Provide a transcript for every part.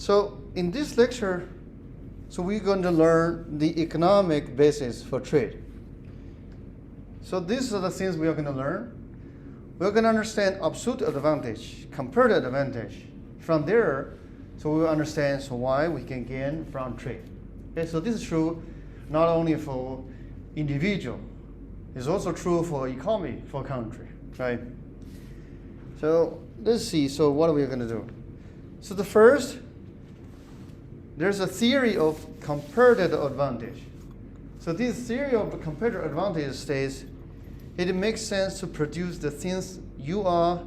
So in this lecture, so we're going to learn the economic basis for trade. So these are the things we are going to learn. We're going to understand absolute advantage, comparative advantage. From there, so we will understand why we can gain from trade. Okay, so this is true not only for individual, it's also true for economy, for country, right? So let's see, so what are we going to do? So the first, there's a theory of comparative advantage. So this theory of comparative advantage states it makes sense to produce the things you are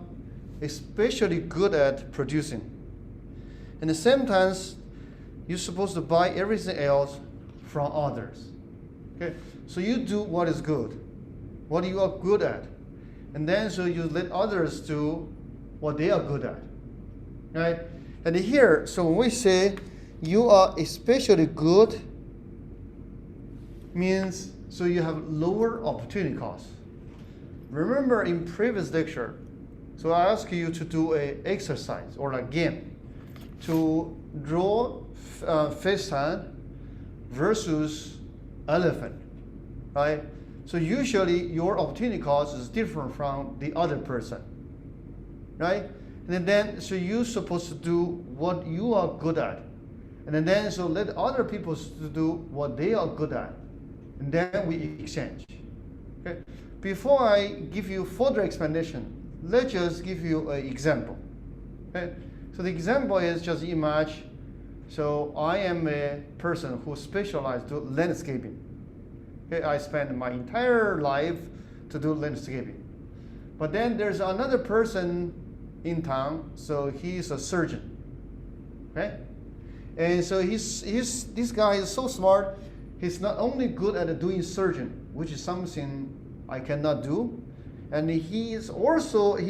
especially good at producing. And at the same time, you're supposed to buy everything else from others. Okay? So you do what is good, what you are good at. And then so you let others do what they are good at. Right? And here, so when we say you are especially good, means so you have lower opportunity costs. Remember in previous lecture, so I asked you to do an exercise or a game to draw fish hand versus elephant, right? So usually your opportunity cost is different from the other person, right? And then so you're supposed to do what you are good at, and then so let other people to do what they are good at, and then we exchange. Okay. Before I give you further explanation, let's just give you an example. Okay? So the example is just imagine, so I am a person who specializes in landscaping. Okay? I spend my entire life to do landscaping. But then there's another person in town, so he's a surgeon. Okay? And so this guy is so smart, he's not only good at doing surgeon, which is something I cannot do, and he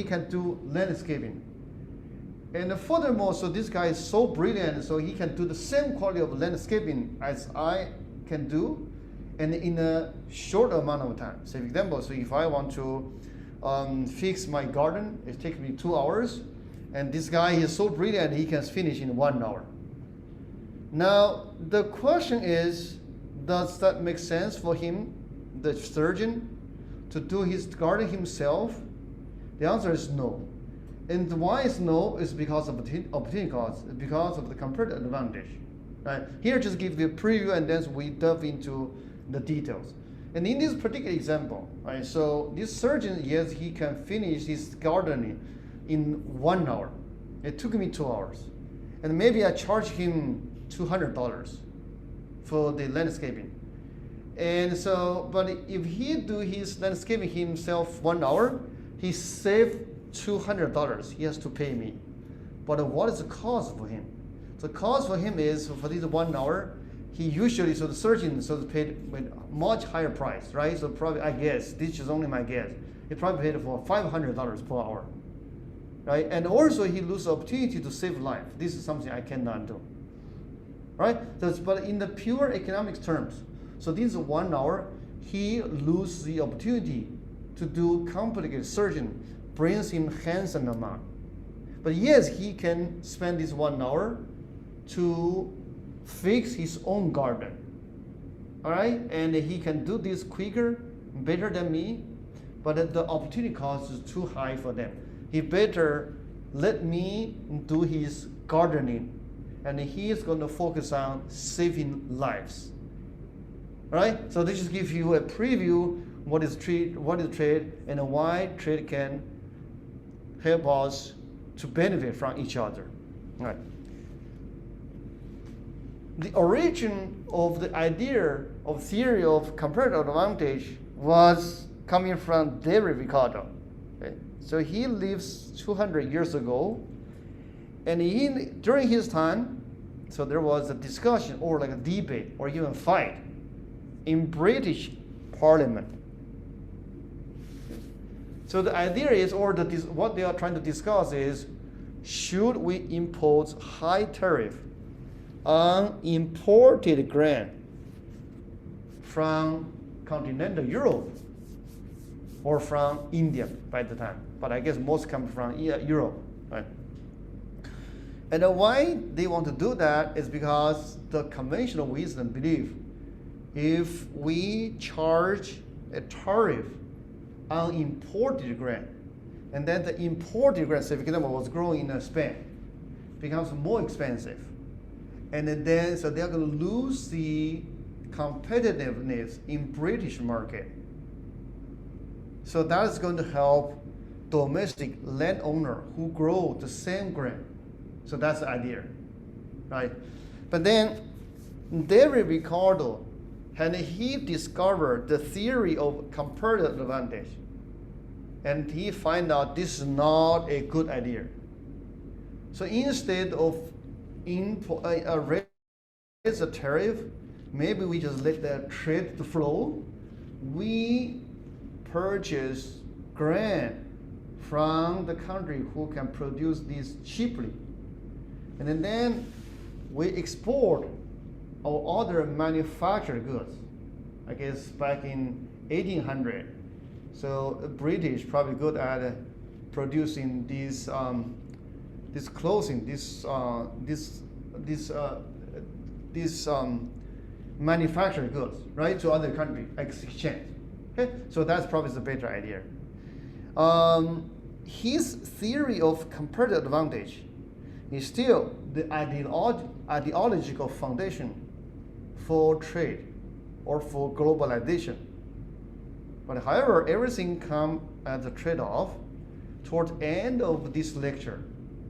can do landscaping. And furthermore, so this guy is so brilliant, so he can do the same quality of landscaping as I can do, and in a short amount of time. So for example, so if I want to fix my garden, it takes me 2 hours, and this guy is so brilliant, he can finish in 1 hour. Now, the question is, does that make sense for him, the surgeon, to do his garden himself? The answer is no. And why is no? Is because of the opportunity cost, because of the comparative advantage. Right? Here, just give you a preview, and then we delve into the details. And in this particular example, right, so this surgeon, yes, he can finish his gardening in 1 hour. It took me 2 hours. And maybe I charge him $200 for the landscaping. And so, but if he do his landscaping himself 1 hour, he saved $200. He has to pay me. But what is the cost for him? The cost for him is for this 1 hour, he usually, so the surgeon paid with much higher price, right? So probably, I guess, this is only my guess, he probably paid for $500 per hour, right? And also he loses the opportunity to save life. This is something I cannot do, right? So, but in the pure economics terms, so this is 1 hour, he loses the opportunity to do complicated surgery, brings him handsome amount. But yes, he can spend this 1 hour to fix his own garden. All right, and he can do this quicker, better than me, but the opportunity cost is too high for them. He better let me do his gardening, and he is going to focus on saving lives. All right, so this just gives you a preview what is trade, and why trade can help us to benefit from each other. All right. The origin of the idea of theory of comparative advantage was coming from David Ricardo. Okay? So he lives 200 years ago, and during his time, so there was a discussion or like a debate or even fight in British Parliament. So the idea is, or what they are trying to discuss is, should we impose high tariff on imported grain from continental Europe or from India by the time? But I guess most come from Europe, right? And why they want to do that is because the conventional wisdom believe if we charge a tariff on imported grain, and then the imported grain, say for example, was grown in Spain, becomes more expensive. And then, so they're going to lose the competitiveness in British market. So that is going to help domestic landowner who grow the same grain. So that's the idea, right? But then David Ricardo, and he discovered the theory of comparative advantage, and he find out this is not a good idea. So instead of raise the tariff, maybe we just let the trade flow. We purchase grain from the country who can produce this cheaply. And then we export our other manufactured goods. I guess back in 1800, so British probably good at producing these this clothing, this manufactured goods, right, to other country exchange. Okay, so that's probably the better idea. His theory of comparative advantage is still the ideological foundation for trade or for globalization. But however, everything comes as a trade-off toward the end of this lecture.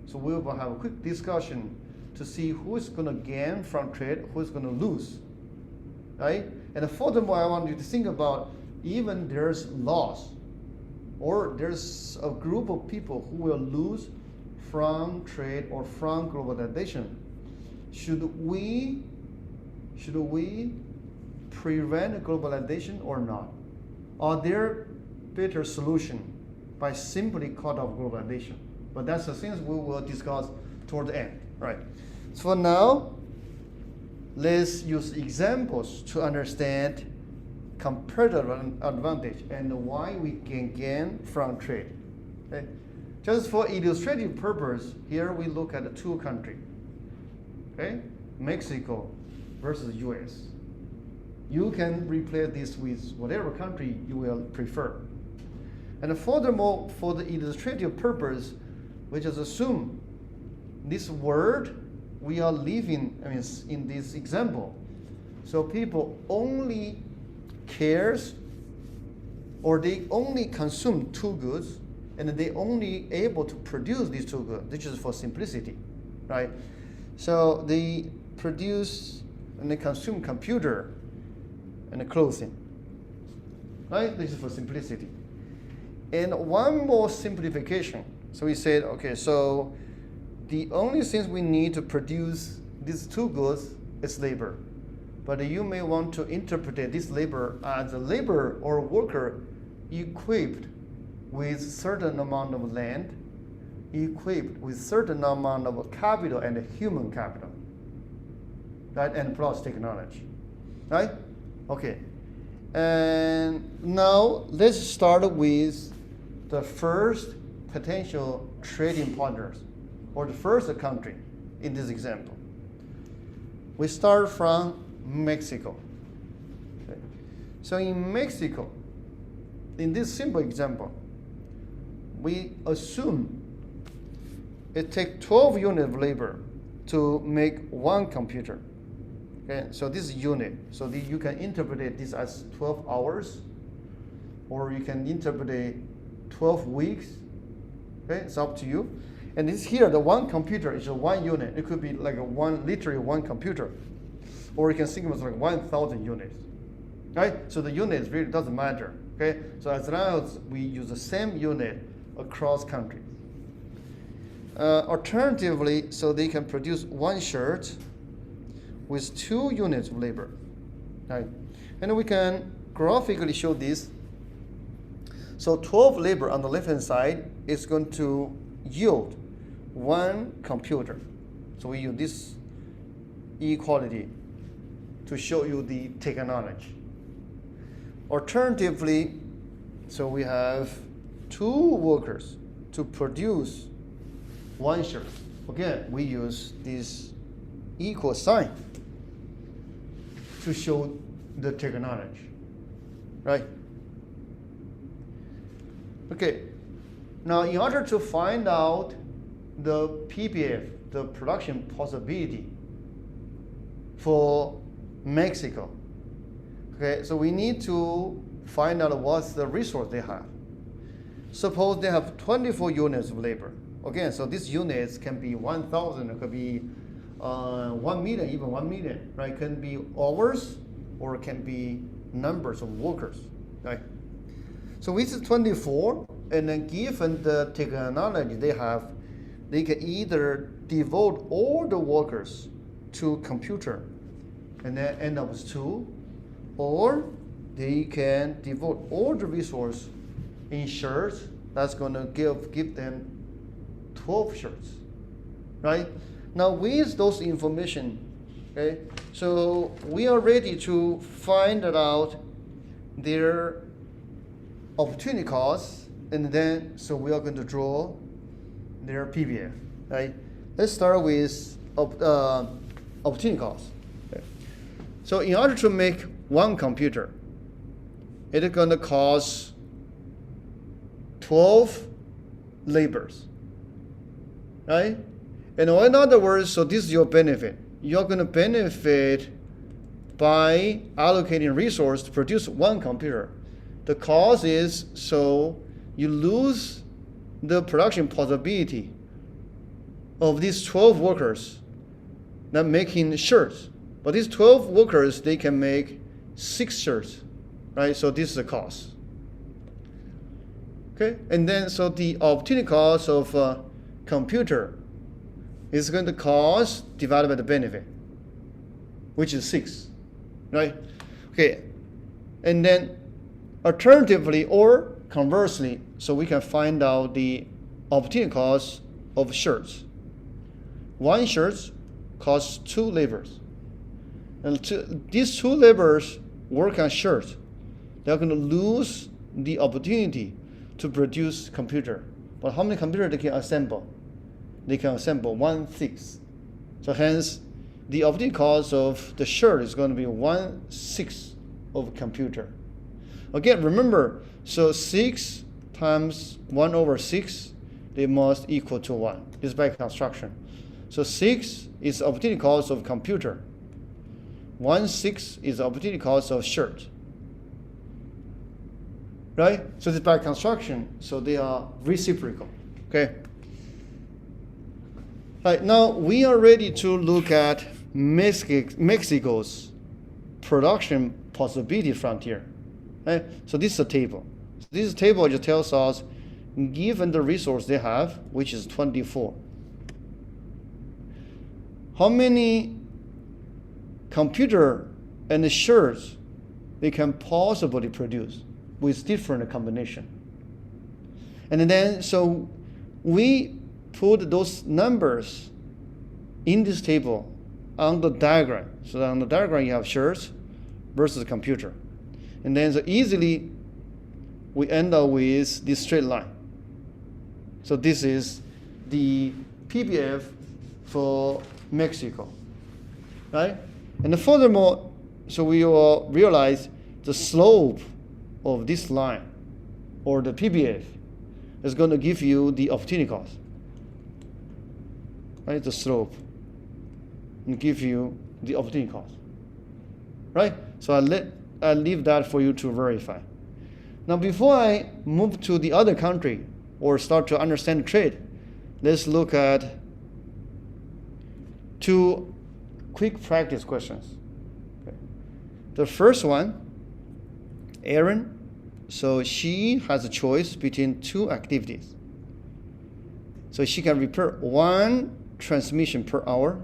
So we will have a quick discussion to see who is going to gain from trade, who is going to lose, right? And furthermore, I want you to think about even there's loss, or there's a group of people who will lose from trade or from globalization. Should we prevent globalization or not? Are there better solution by simply cut off globalization? But that's the things we will discuss toward the end, right? So for now, let's use examples to understand comparative advantage and why we can gain from trade. Okay? Just for illustrative purpose, here we look at the two countries. Okay? Mexico versus US. You can replace this with whatever country you will prefer. And furthermore, for the illustrative purpose, we just assume this world we are living, in this example. So people only cares, or they only consume two goods, and they only able to produce these two goods. This is for simplicity, right? So they produce and they consume computer and clothing, right? This is for simplicity. And one more simplification. So we said, okay, so the only things we need to produce these two goods is labor. But you may want to interpret this labor as a labor or worker equipped with certain amount of land, equipped with certain amount of capital and human capital, right? And plus technology, right? Okay. And now let's start with the first potential trading partners, or the first country in this example. We start from Mexico. Okay. So in Mexico, in this simple example, we assume it takes 12 units of labor to make one computer. Okay, so this is unit. So you can interpret this as 12 hours, or you can interpret it 12 weeks. Okay, it's up to you. And this here, the one computer is a one unit. It could be like literally one computer, or you can think of it as like 1,000 units. Right? So the units really doesn't matter. Okay, so as long as we use the same unit across countries. Alternatively, so they can produce one shirt with 2 units of labor, right? And we can graphically show this. So 12 labor on the left-hand side is going to yield 1 computer. So we use this equality to show you the technology. Alternatively, so we have 2 workers to produce 1 shirt. again, we use this equal sign to show the technology, right? Okay, now in order to find out the PPF, the production possibility for Mexico, okay, so we need to find out what's the resource they have. Suppose they have 24 units of labor. Again, so these units can be 1,000, it could be 1 million, even 1 million, right? It can be hours or it can be numbers of workers, right? So with 24, and then given the technology they have, they can either devote all the workers to computer and then end up with 2, or they can devote all the resource in shirts. That's going to give them 12 shirts, right? Now with those information, okay, so we are ready to find out their opportunity costs, and then so we are going to draw their PBF, right? Let's start with opportunity costs. Okay. So in order to make one computer, it is going to cost 12 labors, right? And in other words, so this is your benefit. You're going to benefit by allocating resource to produce one computer. The cost is, so you lose the production possibility of these 12 workers that making shirts. But these 12 workers, they can make 6 shirts, right? So this is the cost. Okay, and then so the opportunity cost of a computer is going to cost divided by the benefit, which is 6, right? Okay, and then alternatively or conversely, so we can find out the opportunity cost of shirts. One shirt costs 2 laborers. And these 2 laborers work on shirts. They're going to lose the opportunity to produce computer. But how many computers they can assemble? They can assemble 1/6. So hence, the opportunity cost of the shirt is going to be 1/6 of computer. Again, remember, so 6 times 1/6, they must equal to 1. This is by construction. So 6 is the opportunity cost of computer. 1/6 is the opportunity cost of shirt. Right? So this is by construction, so they are reciprocal. Okay? Right, now we are ready to look at Mexico's production possibility frontier. Right? So this is a table. So this table just tells us, given the resource they have, which is 24, how many computer and shirts they can possibly produce with different combination. And then so we put those numbers in this table on the diagram. So on the diagram you have shirts versus computer. And then so easily we end up with this straight line. So this is the PBF for Mexico, right? And furthermore, so we will realize the slope of this line, or the PBF, is going to give you the opportunity cost, right? The slope and give you the opportunity cost, right? So I leave that for you to verify. Now, before I move to the other country or start to understand trade, let's look at 2 quick practice questions. Okay. The first one, Erin, so she has a choice between 2 activities. So she can repair 1 transmission per hour,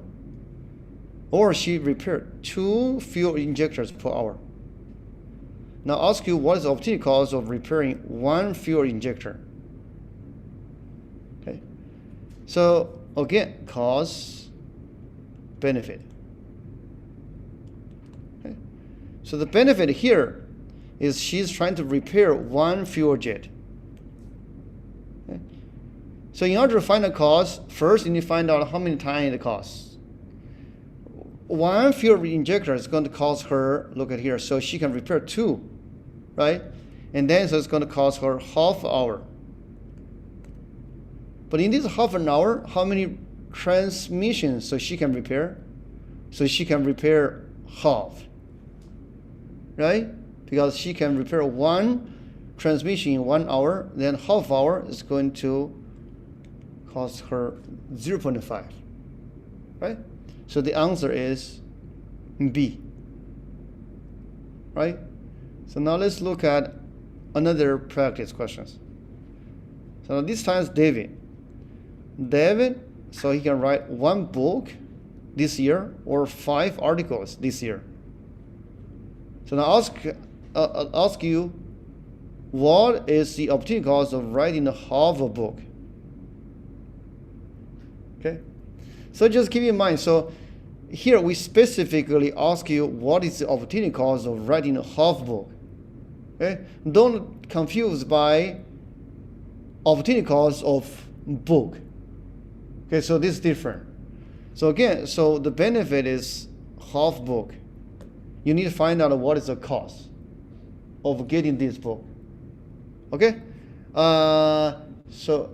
or she repaired 2 fuel injectors per hour. Now I'll ask you, what is the opportunity cost of repairing 1 fuel injector? Okay. So again, cost, benefit. Okay. So the benefit here is she's trying to repair 1 fuel jet. Okay. So in order to find the cost, first you need to find out how many times it costs. One fuel injector is going to cost her, look at here, so she can repair 2, right? And then so it's going to cost her half hour. But in this half an hour, how many transmissions so she can repair? So she can repair half, right? Because she can repair 1 transmission in 1 hour, then half hour is going to cost her 0.5, right? So the answer is B, right? So now let's look at another practice questions. So this time it's David. So he can write 1 book this year or 5 articles this year. So now ask you, what is the opportunity cost of writing half a book? Okay, so just keep in mind. So here we specifically ask you, what is the opportunity cost of writing a half book? Okay, don't confuse by opportunity cost of book. Okay, so this is different. So again, so the benefit is half book. You need to find out what is the cost of getting this book. Okay, so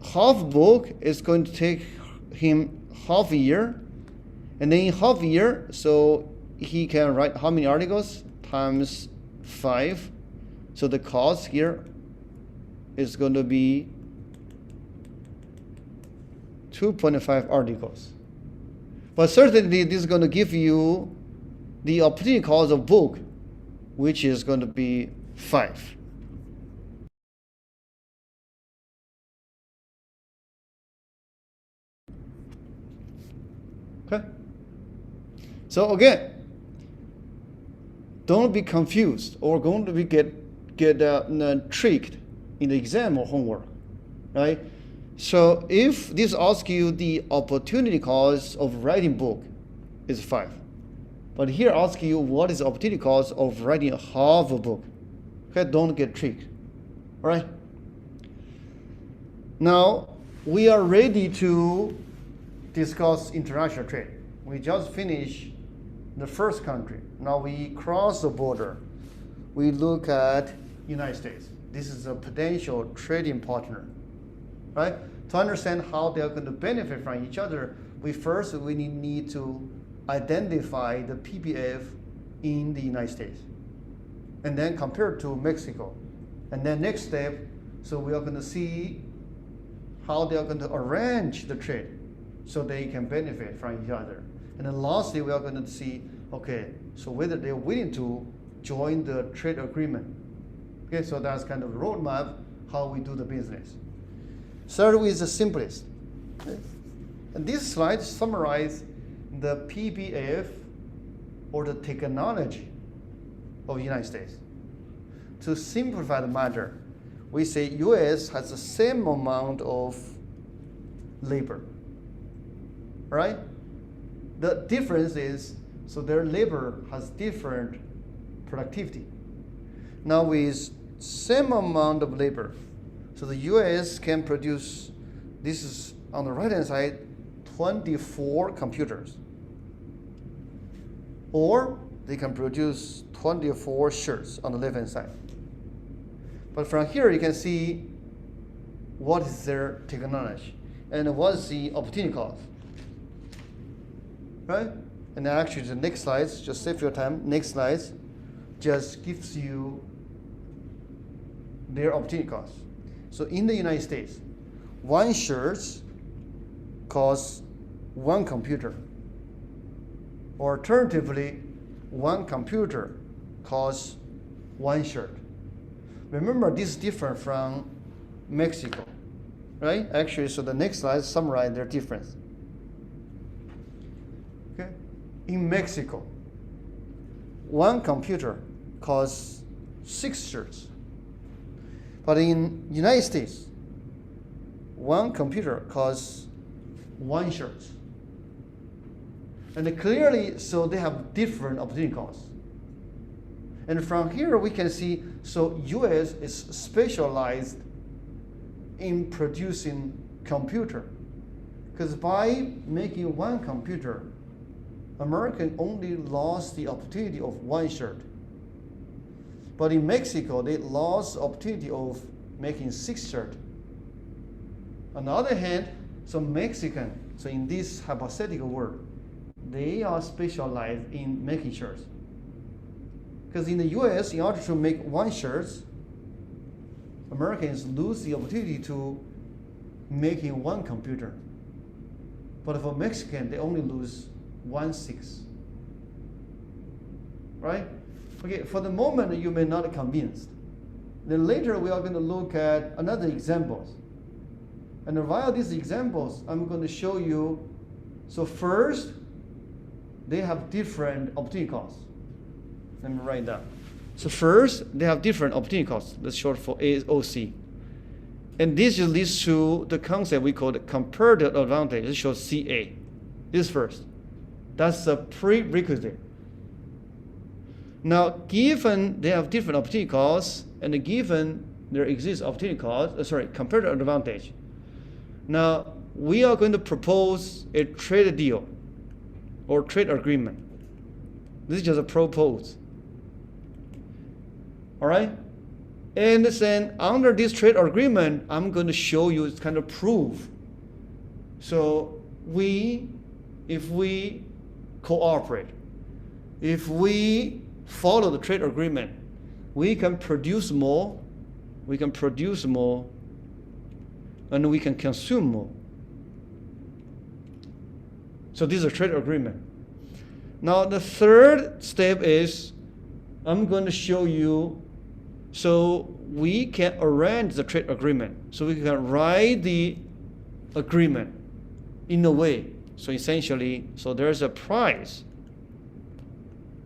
half book is going to take him half a year, and then in half a year, so he can write how many articles times 5. So the cost here is going to be 2.5 articles. But certainly this is going to give you the opportunity cost of book, which is going to be 5. Okay. So again, don't be confused or going to be get tricked in the exam or homework, right? So if this asks you the opportunity cost of writing book is 5, but here asks you what is the opportunity cost of writing half a book. Okay, don't get tricked. All right. Now we are ready to discuss international trade. We just finished the first country. Now we cross the border. We look at United States. This is a potential trading partner, right? To understand how they are going to benefit from each other, we need to identify the PPF in the United States, and then compare it to Mexico. And then next step, so we are going to see how they are going to arrange the trade so they can benefit from each other. And then lastly, we are going to see, okay, so whether they're willing to join the trade agreement. Okay, so that's kind of roadmap how we do the business. Third is the simplest. Okay? And this slide summarizes the PPF or the technology of the United States. To simplify the matter, we say US has the same amount of labor, right? The difference is, so their labor has different productivity. Now with same amount of labor, so the US can produce, this is on the right hand side, 24 computers. Or they can produce 24 shirts on the left hand side. But from here you can see what is their technology and what is the opportunity cost. Right? And actually the next slides, just save your time, next slides just gives you their opportunity cost. So in the United States, 1 shirt costs 1 computer. Or alternatively, 1 computer costs 1 shirt. Remember, this is different from Mexico, right? Actually, so the next slide summarizes their difference. Okay, in Mexico, 1 computer costs 6 shirts. But in United States, 1 computer costs 1 shirt. And clearly, so they have different opportunity costs. And from here we can see, so US is specialized in producing computer. Because by making one computer, American only lost the opportunity of one shirt. But in Mexico, they lost the opportunity of making 6 shirts. On the other hand, so Mexican, so in this hypothetical world, they are specialized in making shirts. Because in the US, in order to make one shirt, Americans lose the opportunity to making one computer. But for Mexican, they only lose 1/6. Right? Okay, for the moment, you may not be convinced. Then later, we are going to look at another examples. And via these examples, I'm going to show you, so first, they have different opportunity costs. Let me write down. So first, they have different opportunity costs. That's short for AOC. And this just leads to the concept we call the comparative advantage. This shows CA. This first. That's a prerequisite. Now, given they have different opportunity costs, and given there exists opportunity cost, comparative advantage. Now, we are going to propose a trade deal or trade agreement. This is just a propose. All right? And then under this trade agreement, I'm going to show you it's kind of proof. So if we cooperate, if we follow the trade agreement, we can produce more, and we can consume more. So this is a trade agreement. Now the third step is I'm going to show you, so we can arrange the trade agreement. So we can write the agreement in a way. So essentially, so there's a price,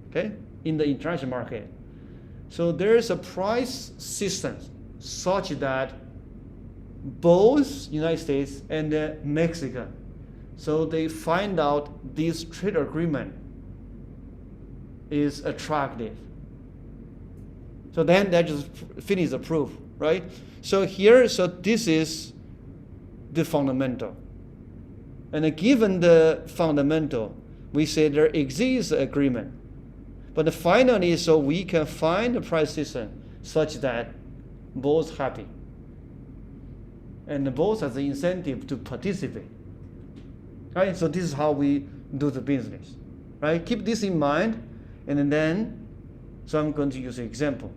okay, in the international market. So there's a price system such that both United States and Mexico, so they find out this trade agreement is attractive. So then they just finish the proof, right? So here, so this is the fundamental. And given the fundamental, we say there exists an agreement. But finally, so we can find a price system such that both happy. And both has the incentive to participate. Right? So this is how we do the business. Right? Keep this in mind, and then, so I'm going to use an example.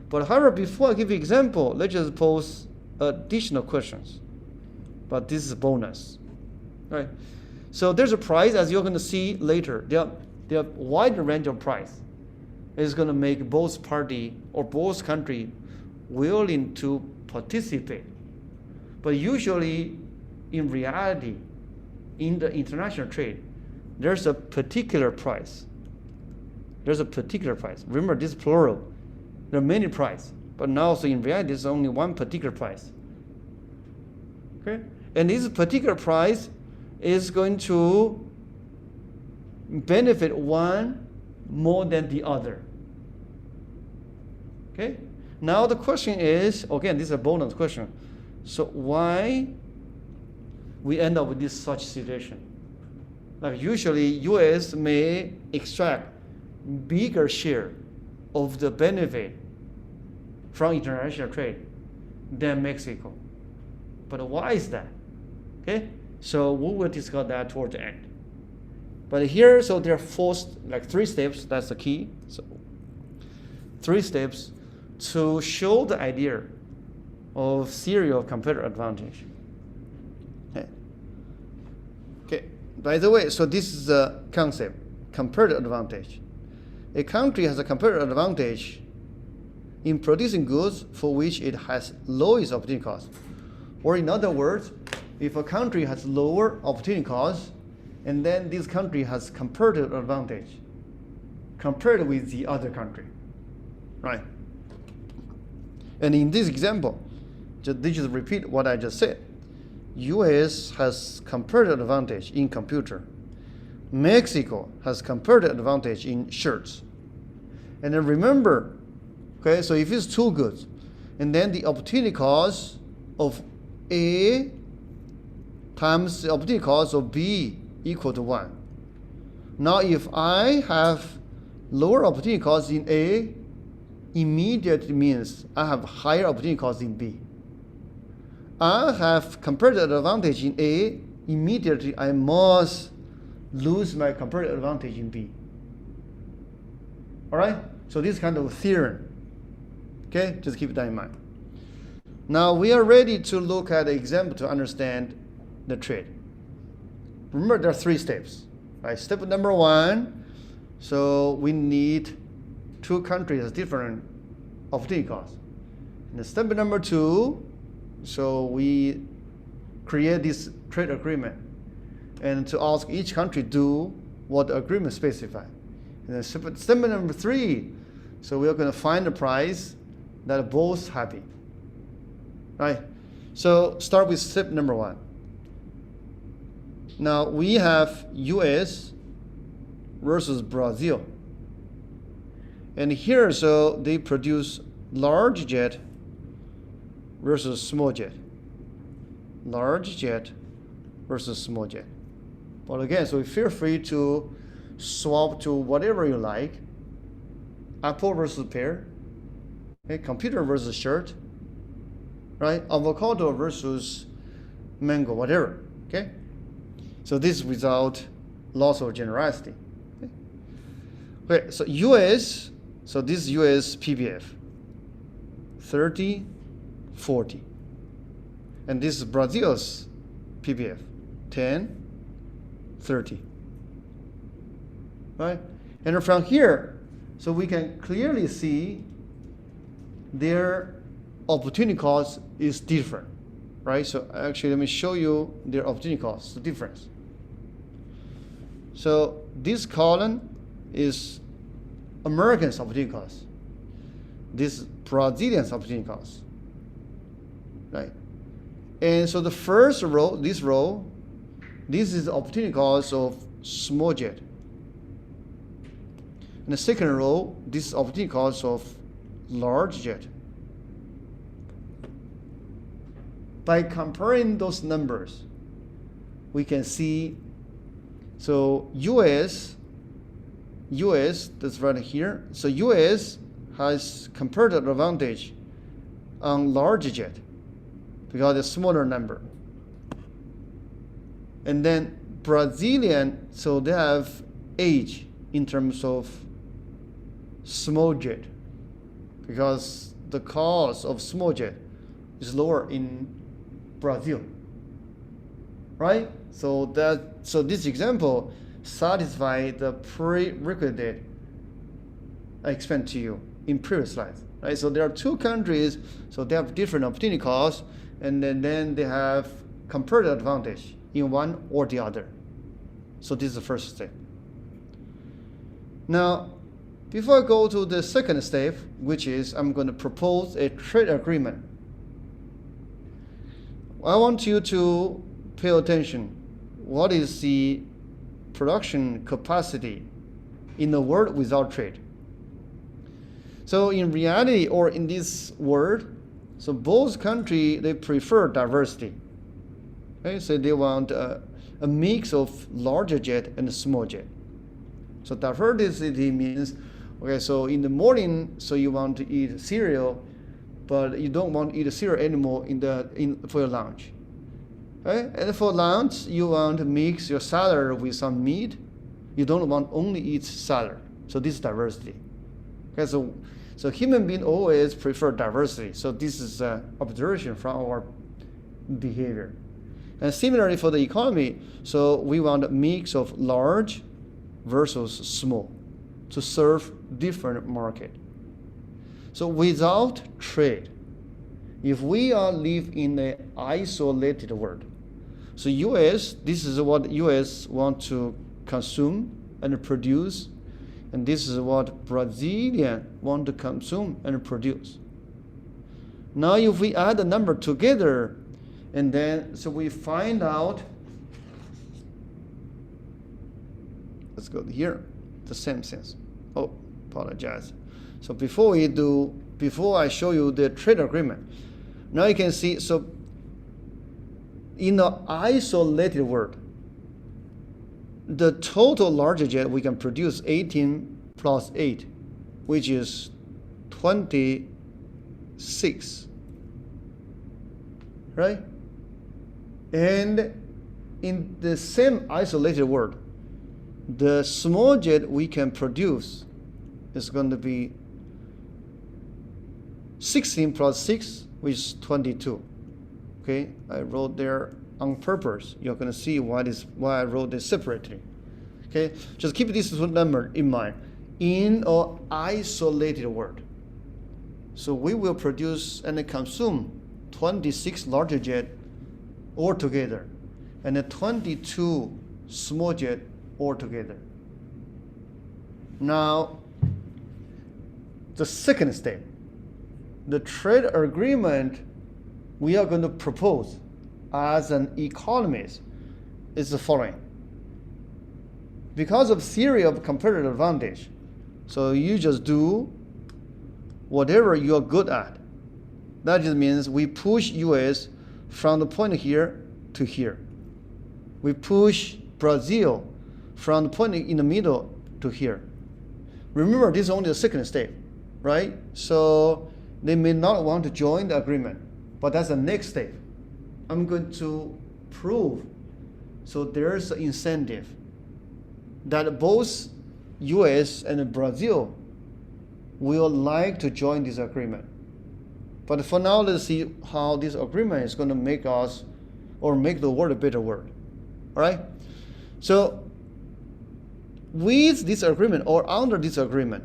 But however, before I give you example, let's just pose additional questions. But this is a bonus. Right? So there's a price, as you're going to see later. There are a wide range of price. It's going to make both party or both country willing to participate. But usually, in reality, in the international trade, there's a particular price. There's a particular price. Remember, this is plural. There are many prices, but now, so in reality, there's only one particular price. Okay, and this particular price is going to benefit one more than the other. Okay, now the question is, again, this is a bonus question. So why we end up with this such situation? Like usually, U.S. may extract bigger share of the benefit from international trade than Mexico. But why is that? Okay, so we will discuss that toward the end. But here, so there are three steps. That's the key. So 3 steps to show the idea of theory of comparative advantage. Okay. By the way, so this is the concept, comparative advantage. A country has a comparative advantage in producing goods for which it has lowest opportunity cost. Or in other words, if a country has lower opportunity cost, and then this country has comparative advantage compared with the other country, right? And in this example, just repeat what I just said. U.S. has comparative advantage in computer. Mexico has comparative advantage in shirts. And then remember, okay, so if it's 2 goods, and then the opportunity cost of A times the opportunity cost of B equal to 1. Now if I have lower opportunity cost in A, immediately means I have higher opportunity cost in B. I have comparative advantage in A, immediately I must lose my comparative advantage in B. All right? So this kind of theorem. Okay? Just keep that in mind. Now we are ready to look at an example to understand the trade. Remember, there are 3 steps. Right? Step number 1, so we need 2 countries with different opportunity costs. And step number 2, so we create this trade agreement and to ask each country do what the agreement specifies. And then step number 3, so we are going to find a price that are both happy. Right? So start with step number 1. Now we have US versus Brazil. And here, so they produce large jet versus small jet. Large jet versus small jet. But again, so feel free to swap to whatever you like. Apple versus pear. Okay, computer versus shirt. Right? Avocado versus mango, whatever. Okay? So this is without loss of generosity. Okay, so US, so this is US PBF, 30, 40. And this is Brazil's PBF, 10, 30. Right? And from here, so we can clearly see their opportunity cost is different. Right? So actually, let me show you their opportunity cost, the difference. So this column is American's opportunity cost. This is Brazilian's opportunity cost. Right? And so the first row, this is the opportunity cost of small jet. And the second row, this is opportunity cost of large jet. By comparing those numbers, we can see, so US, that's right here. So US has comparative advantage on large jet because it's a smaller number. And then Brazilian, so they have edge in terms of small jet because the cost of small jet is lower in Brazil. Right? So this example satisfies the prerequisite I explained to you in previous slides. Right? So there are 2 countries, so they have different opportunity costs, and then they have comparative advantage in one or the other. So this is the first step. Now, before I go to the second step, which is I'm going to propose a trade agreement, I want you to pay attention. What is the production capacity in the world without trade? So in reality, or in this world, so both countries, they prefer diversity. Okay? So they want a mix of larger jet and small jet. So diversity means, okay, so in the morning, so you want to eat cereal, but you don't want to eat cereal anymore for your lunch. Okay? And for lunch, you want to mix your salad with some meat. You don't want only eat salad. So this is diversity. Okay, so human beings always prefer diversity. So this is an observation from our behavior. And similarly for the economy, so we want a mix of large versus small to serve different market. So without trade, if we live in an isolated world, so US, this is what US want to consume and produce, and this is what Brazilian want to consume and produce. Now if we add the number together, and then so we find out, let's go here, the same sense. Oh, apologize. So before I show you the trade agreement, now you can see, so in an isolated world, the total larger jet we can produce 18 plus 8, which is 26, right? And in the same isolated world, the small jet we can produce is going to be 16 plus 6, which is 22. Okay, I wrote there on purpose. You're going to see why I wrote this separately. Okay, just keep this number in mind. In an isolated world, so we will produce and consume 26 larger jet altogether, and a 22 small jet altogether. Now, the second step, the trade agreement we are going to propose as an economist is the following. Because of theory of comparative advantage, so you just do whatever you're good at. That just means we push US from the point here to here. We push Brazil from the point in the middle to here. Remember, this is only the second step, right? So they may not want to join the agreement, but that's the next step. I'm going to prove, so there's an incentive that both US and Brazil will like to join this agreement. But for now, let's see how this agreement is going to make us, or make the world a better world. All right? So with this agreement, or under this agreement,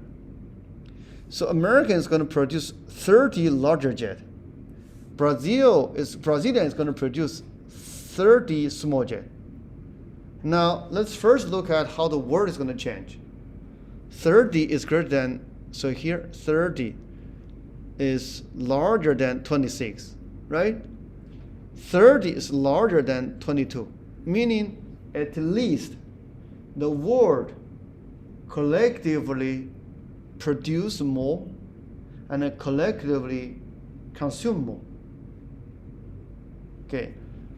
so America is going to produce 30 larger jet. Brazilian is going to produce 30 small jet. Now, let's first look at how the world is going to change. 30 is greater than, so here 30 is larger than 26, right? 30 is larger than 22, meaning at least the world collectively produce more and collectively consume more. Okay,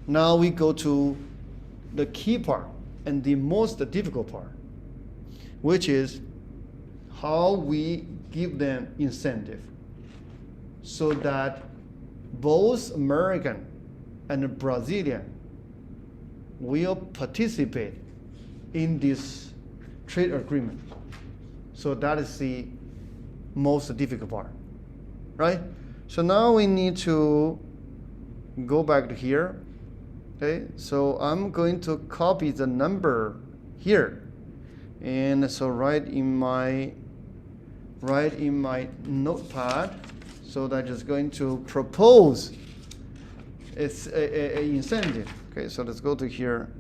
now we go to the key part and the most difficult part, which is how we give them incentive so that both American and Brazilian will participate in this trade agreement. So that is the most difficult part, right? So now we need to go back to here. Okay, so I'm going to copy the number here, and so write in my notepad. So that is going to propose it's a incentive. Okay, so let's go to here.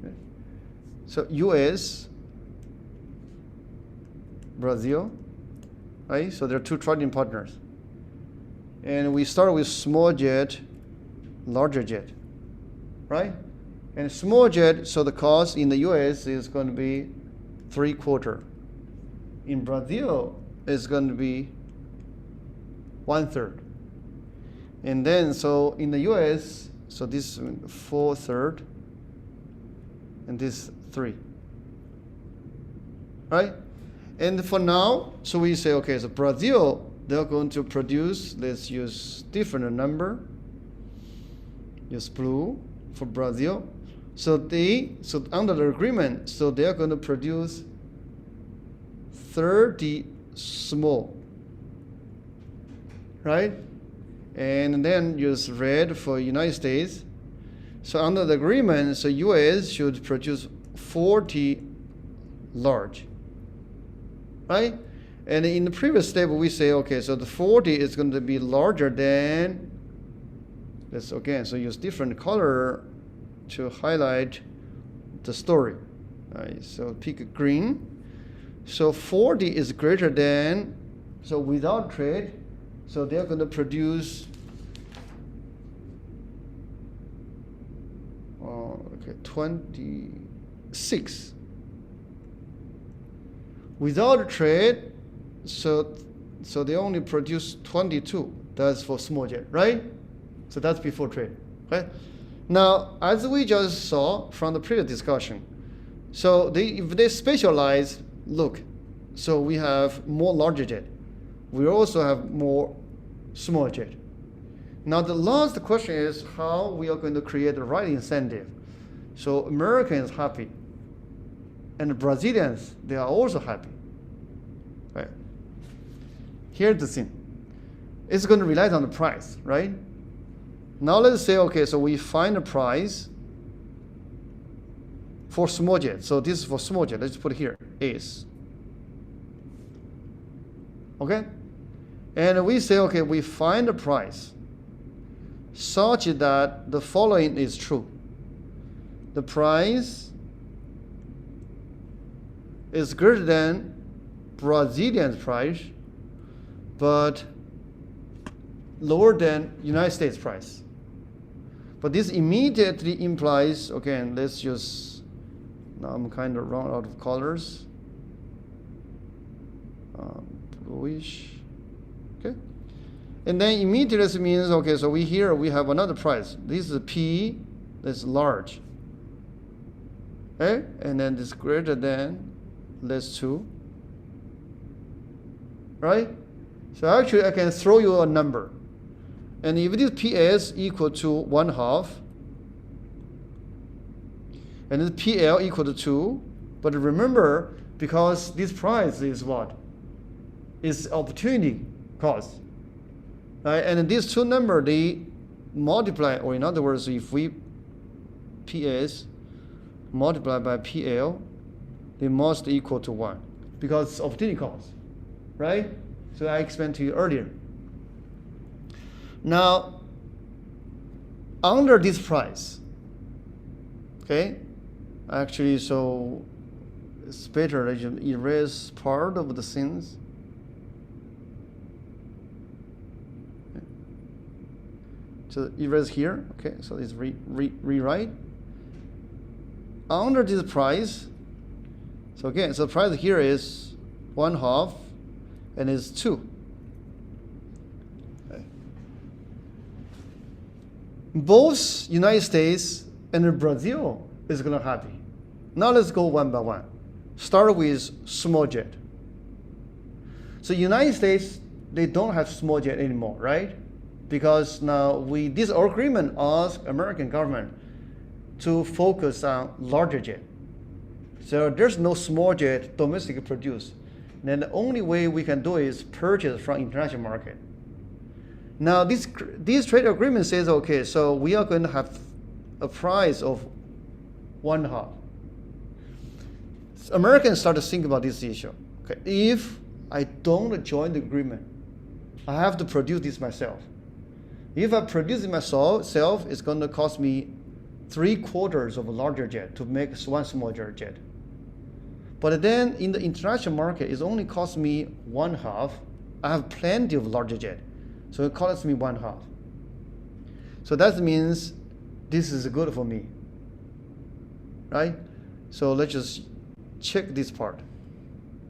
Okay. So US, Brazil, right? So there are two trading partners. And we start with small jet, larger jet, right? And small jet, so the cost in the US is going to be 3/4. In Brazil, it's going to be 1/3. And then, so in the US, so this 4/3, and this 3, right? And for now, so we say, okay, so Brazil, they're going to produce, let's use different number, use blue for Brazil. So under the agreement, so they're going to produce 30 small, right? And then use red for United States. So under the agreement, so US should produce 40 large, right? And in the previous step, we say, okay, so the 40 is going to be larger than, let's again, so use different color to highlight the story. All right, so pick green. So 40 is greater than, so without trade, so they're going to produce, 26. Without trade, so they only produce 22. That's for small jet, right? So that's before trade, okay? Now, as we just saw from the previous discussion, so if they specialize, look, so we have more larger jet. We also have more small jet. Now, the last question is how we are going to create the right incentive. So Americans happy, and the Brazilians, they are also happy. Right? Here's the thing. It's going to rely on the price, right? Now let's say, okay, so we find a price for small jet. So this is for small jet. Let's put it here, is. Okay? And we say, okay, we find a price such that the following is true. The price is greater than Brazilian price, but lower than United States price. But this immediately implies, okay, and let's just, now I'm kind of run out of colors. Bluish, okay. And then immediately means, okay, so we have another price. This is P, that's large. Okay, and then this greater than less 2. Right? So actually I can throw you a number. And if this PS equal to 1/2, and this PL equal to 2, but remember, because this price is what? Is opportunity cost. Right? And these two numbers, they multiply, or in other words, if we PS multiply by PL, they must equal to 1, because it's opportunity cost. Right? So I explained to you earlier. Now, under this price, okay, actually, so it's better that you erase part of the things. Okay. So erase here, okay, so it's rewrite. Under this price, so again, so the price here is 1/2 and is 2. Both United States and Brazil is going to happy. Now let's go one by one. Start with small jet. So United States, they don't have small jet anymore, right? Because now this agreement asks American government to focus on larger jet. So there's no small jet domestically produced. Then the only way we can do is purchase from international market. Now, this trade agreement says, okay, so we are going to have a price of 1/2. So Americans start to think about this issue. Okay, if I don't join the agreement, I have to produce this myself. If I produce it myself, it's going to cost me 3/4 of a larger jet to make one small jet. But then in the international market, it only costs me 1/2. I have plenty of larger jet. So it costs me 1/2. So that means this is good for me, right? So let's just check this part.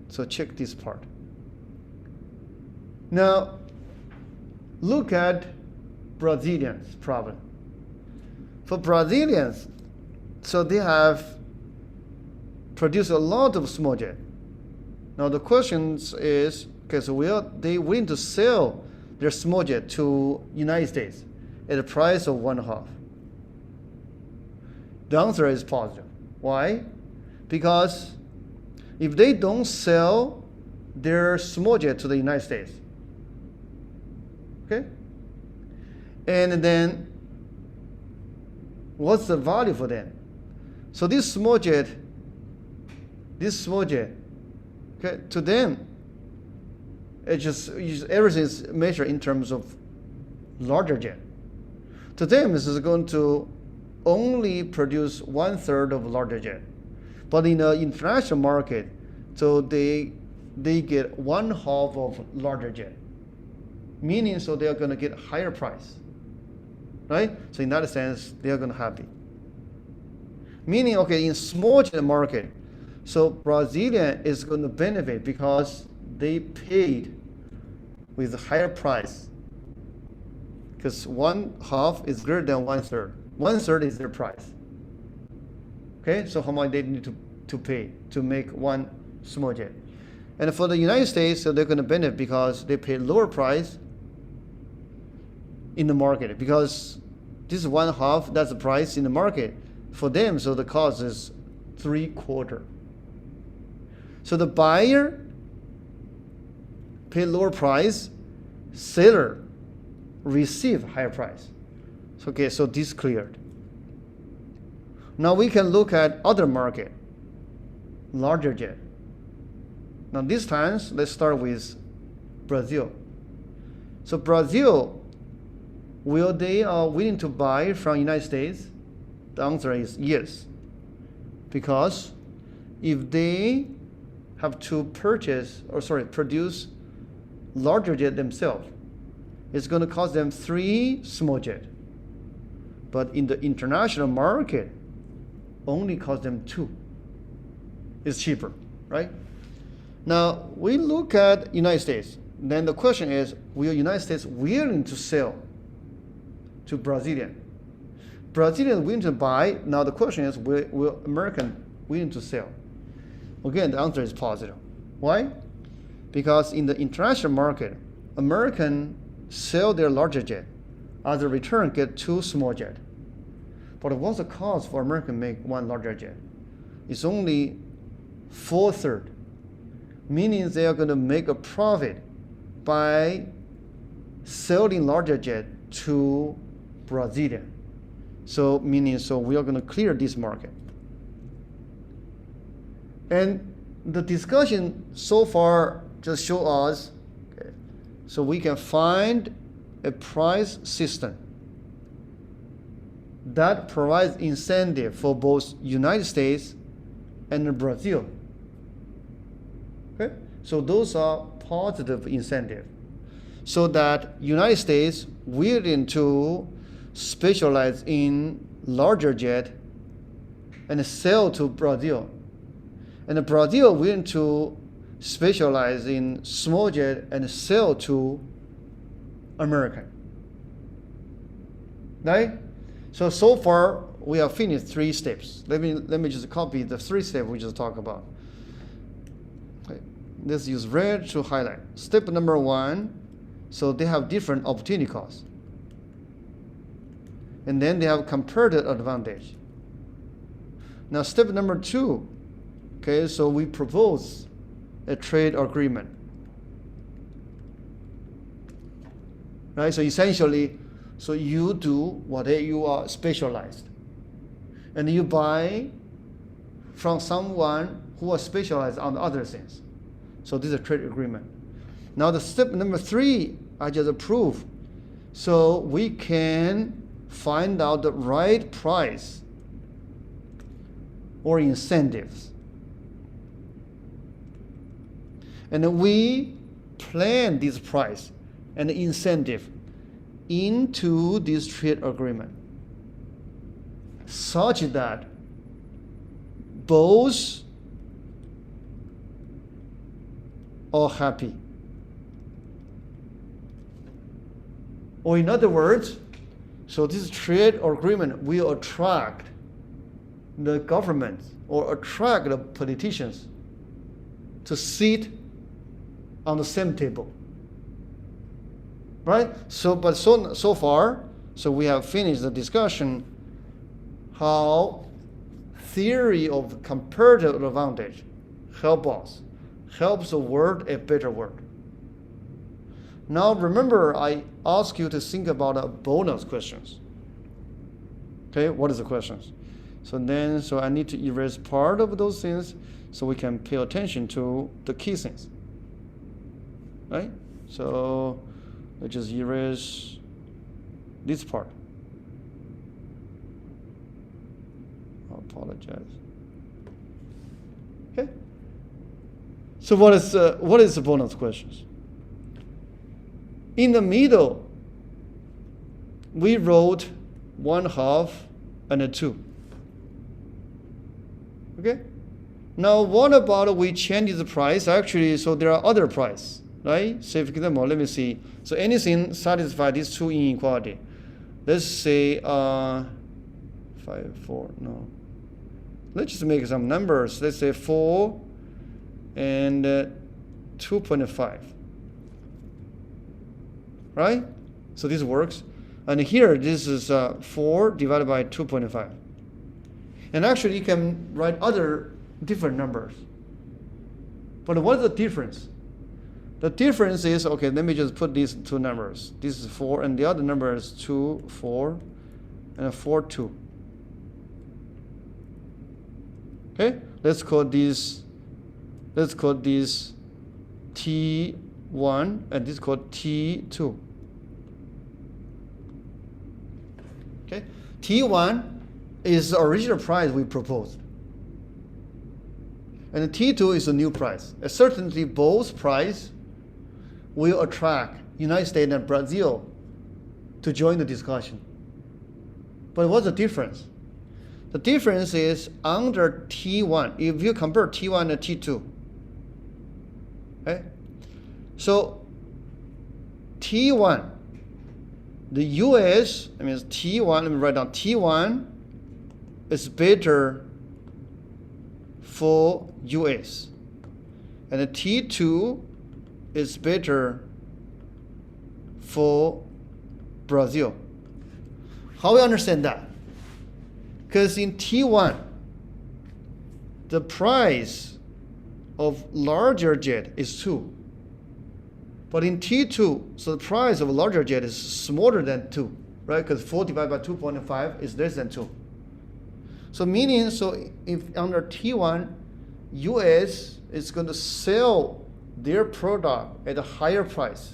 So check this part. Now, look at Brazilians' problem. For Brazilians, so they have produced a lot of small jet. Now the question is, okay, so they willing to sell their small jet to United States at a price of 1/2? The answer is positive. Why? Because if they don't sell their small jet to the United States, okay, and then what's the value for them? So this small jet, okay, to them, it's just everything is measured in terms of larger jet. To them, this is going to only produce 1/3 of larger jet. But in the international market, so they get 1/2 of larger jet. Meaning, so they are going to get higher price, right? So in that sense, they are going to happy. Meaning, okay, in small jet market, so Brazilian is going to benefit because they paid with a higher price because 1/2 is greater than 1/3. 1/3 is their price. Okay, so how much they need to pay to make one small jet. And for the United States, so they're going to benefit because they pay lower price in the market, because this is 1/2, that's the price in the market for them, so the cost is 3/4. So the buyer pay lower price, seller receive higher price. Okay, so this cleared. Now we can look at other market, larger jet. Now this time, let's start with Brazil. So Brazil, will they are willing to buy from United States? The answer is yes. Because if they have to produce larger jet themselves, it's going to cost them 3 small jet. But in the international market, only cost them 2. It's cheaper, right? Now we look at United States. Then the question is, will United States willing to sell to Brazilian? Brazilian willing to buy. Now the question is, will American willing to sell? Again, the answer is positive. Why? Because in the international market, American sell their larger jet. As a return, get 2 small jet. But what's the cost for American make one larger jet? It's only 4/3. Meaning they are going to make a profit by selling larger jet to Brazilian. So we are going to clear this market. And the discussion so far just show us, okay, so we can find a price system that provides incentive for both United States and Brazil. Okay? So those are positive incentive. So that United States willing to specialize in larger jet and sell to Brazil. And Brazil willing to specialize in small jet and sell to American. Right? So far we have finished 3 steps. Let me just copy the 3 steps we just talked about. Okay. Let's use red to highlight. Step number 1, so they have different opportunity costs. And then they have comparative advantage. Now step number 2, okay, so we propose a trade agreement. Right, so essentially, so you do what you are specialized. And you buy from someone who are specialized on other things. So this is a trade agreement. Now the step number 3, I just approved. So we can find out the right price or incentives. And then we plan this price and incentive into this trade agreement such that both are happy. Or in other words, so this trade agreement will attract the government or attract the politicians to sit on the same table. Right? So far, so we have finished the discussion how theory of comparative advantage helps the world a better world. Now remember, I asked you to think about bonus questions. Okay, what is the questions? So I need to erase part of those things so we can pay attention to the key things. Right? So let's just erase this part. I apologize. Okay. So what is the bonus questions? In the middle, we wrote 1/2 and a 2. Okay. Now what about we change the price? Actually, so there are other price. right? So for example, let me see. So anything satisfy these two inequality. Let's say 5, 4, no. Let's just make some numbers. Let's say 4 and 2.5. Right? So this works. And here, this is 4 divided by 2.5. And actually, you can write other different numbers. But what's the difference? The difference is, okay, let me just put these two numbers. This is 4, and the other number is 2, 4, and 4, 2. Okay? Let's call this T1, and this is called T2. Okay? T1 is the original price we proposed. And T2 is a new price. Certainly both price will attract United States and Brazil to join the discussion. But what's the difference? The difference is under T1, if you compare T1 and T2, okay? So T1, the US, I mean T1, let me write down, T1 is better for US. And the T2 is better for Brazil. How we understand that? Because in T1, the price of larger jet is 2. But in T2, so the price of a larger jet is smaller than 2, right? Because 4 divided by 2.5 is less than 2. So meaning, so if under T1, US is going to sell their product at a higher price.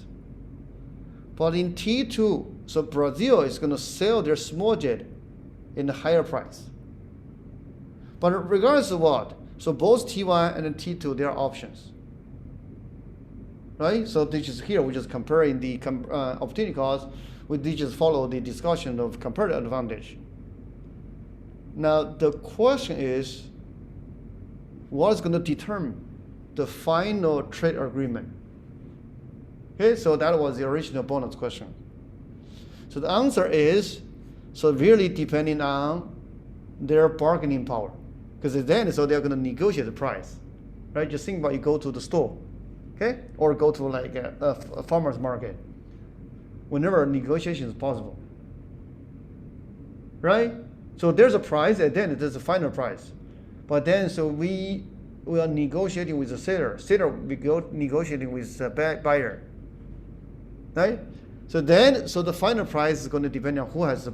But in T2, so Brazil is going to sell their small jet in a higher price. But regardless of what, so both T1 and T2, there are options. Right? So this is here, we're just comparing the opportunity cost. We just follow the discussion of comparative advantage. Now, the question is, what is going to determine the final trade agreement? Okay, so that was the original bonus question. So the answer is, so really depending on their bargaining power. Because then, so they're going to negotiate the price. Right? Just think about you go to the store, okay? Or go to like a farmer's market. Whenever negotiation is possible. Right? So there's a price, and then there's a final price. But then, so we are negotiating with the seller. Seller, we go negotiating with the buyer. Right? So then, so the final price is going to depend on who has the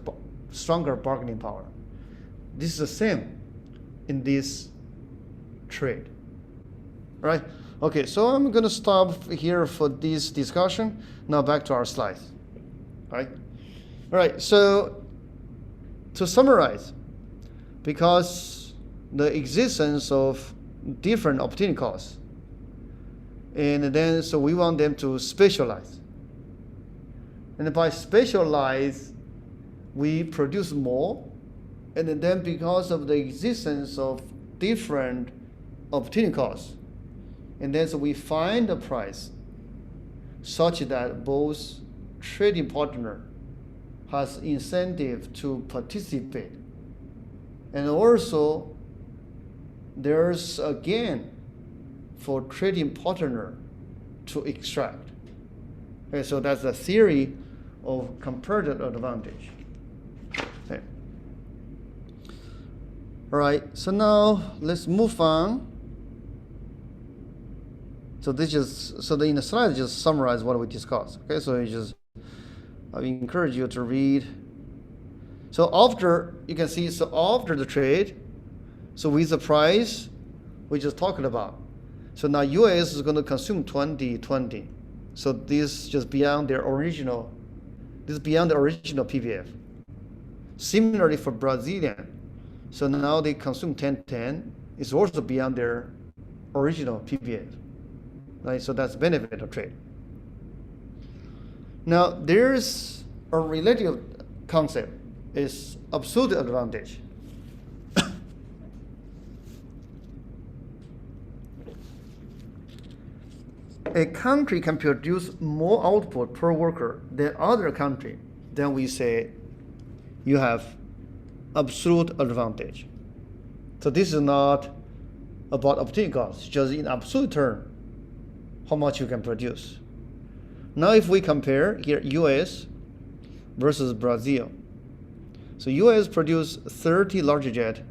stronger bargaining power. This is the same in this trade. Right? Okay, so I'm going to stop here for this discussion. Now back to our slides. Right? All right, so to summarize, because the existence of different opportunity costs, and then so we want them to specialize. And by specialize, we produce more, and then because of the existence of different opportunity costs, and then so we find a price such that both trading partner has incentive to participate, and also there's a gain for trading partner to extract. Okay, so that's the theory of comparative advantage. Okay. All right, so now let's move on. So this just, so in the slide just summarize what we discussed. Okay, so I encourage you to read. So after, you can see, so after the trade, so with the price we just talked about. So now US is going to consume 2020. So this just beyond their original, this is beyond the original PPF. Similarly for Brazilian, so now they consume 1010. It's also beyond their original PPF. Right? So that's benefit of trade. Now there's a related concept, is absolute advantage. a country can produce more output per worker than other country, then we say you have absolute advantage. So this is not about opportunity cost, just in absolute term, how much you can produce. Now if we compare here US versus Brazil. So US produced 30 large jet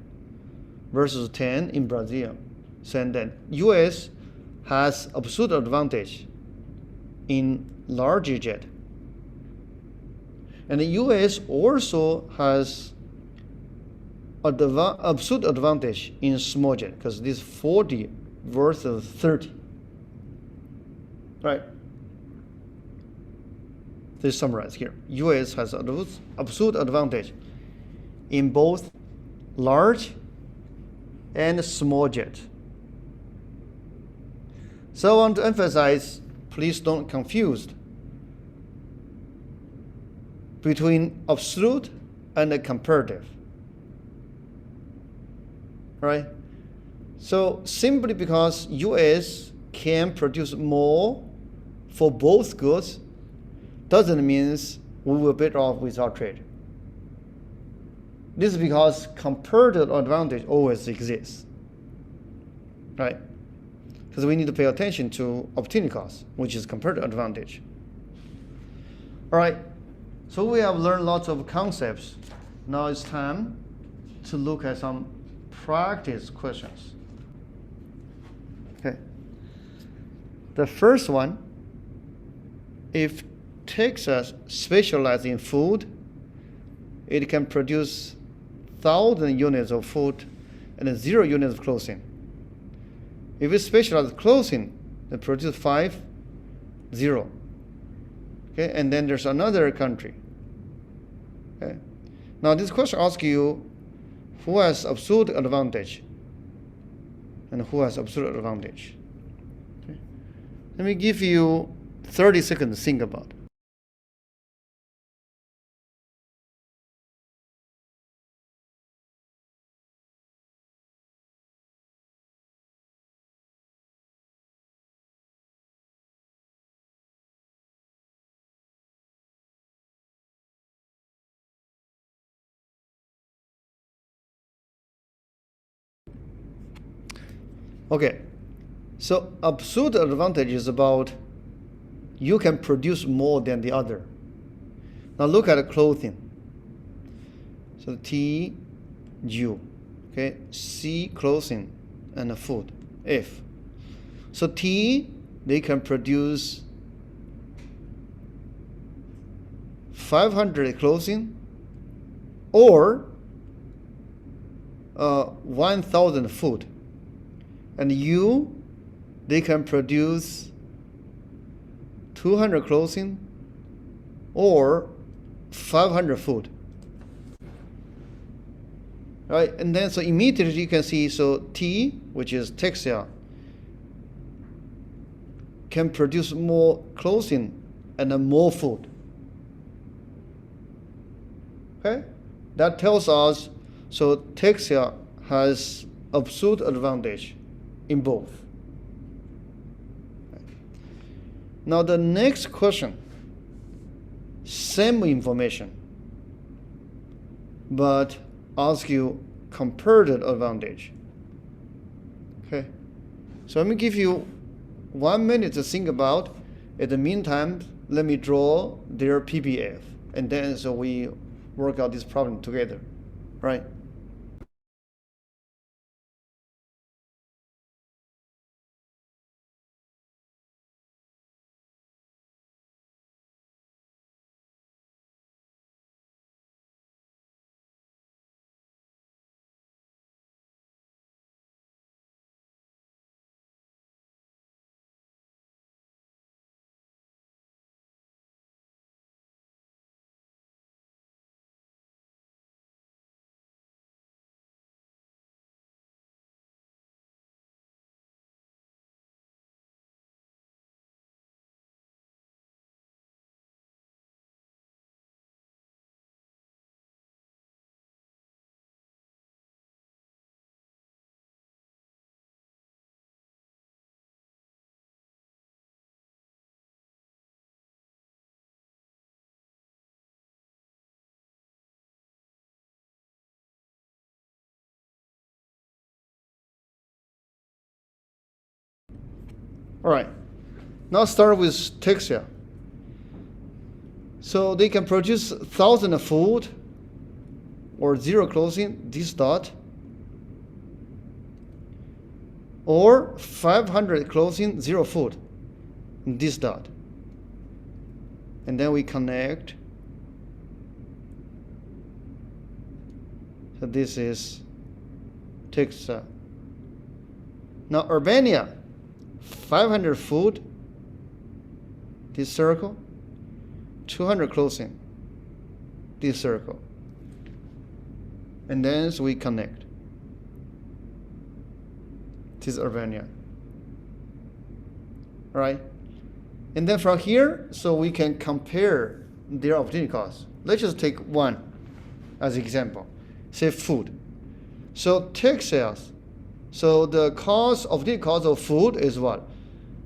versus 10 in Brazil. So and then US has absolute advantage in large jet. And the US also has absolute advantage in small jet because this 40 versus 30. Right? This is summarized here. US has absolute advantage in both large and small jet. So I want to emphasize, please don't confuse between absolute and a comparative. Right? So simply because US can produce more for both goods doesn't mean we will be better off with our trade. This is because comparative advantage always exists, right? Because we need to pay attention to opportunity cost, which is comparative advantage. All right, so we have learned lots of concepts. Now it's time to look at some practice questions. Okay. The first one, if Texas specializes in food, it can produce 1,000 units of food and 0 units of clothing. If it specializes in clothing, it produces 5, 0. Okay, and then there's another country. Okay. Now this question asks you who has absolute advantage and who has absolute advantage. Okay. Let me give you 30 seconds to think about it. Okay, so absolute advantage is about you can produce more than the other. Now look at clothing. So T, U, okay, C, clothing, and food, F. So T, they can produce 500 clothing or 1,000 food. And U, they can produce 200 clothing or 500 food. Right, and then so immediately you can see, so T, which is textile, can produce more clothing and more food. Okay, that tells us, so textile has absolute advantage in both. Now the next question, same information, but ask you comparative advantage. Okay, so let me give you 1 minute to think about. In the meantime, let me draw their PPF, and then so we work out this problem together, right? All right. Now start with Texas. So they can produce 1,000 food or 0 clothing, this dot, or 500 clothing, 0 food, this dot. And then we connect. So this is Texas. Now Urbania, 500 food, this circle, 200 clothing, this circle. And then so we connect. This is Urbania. All right? And then from here, so we can compare their opportunity costs. Let's just take one as an example. Say food. So Texas, so the opportunity cost of food is what?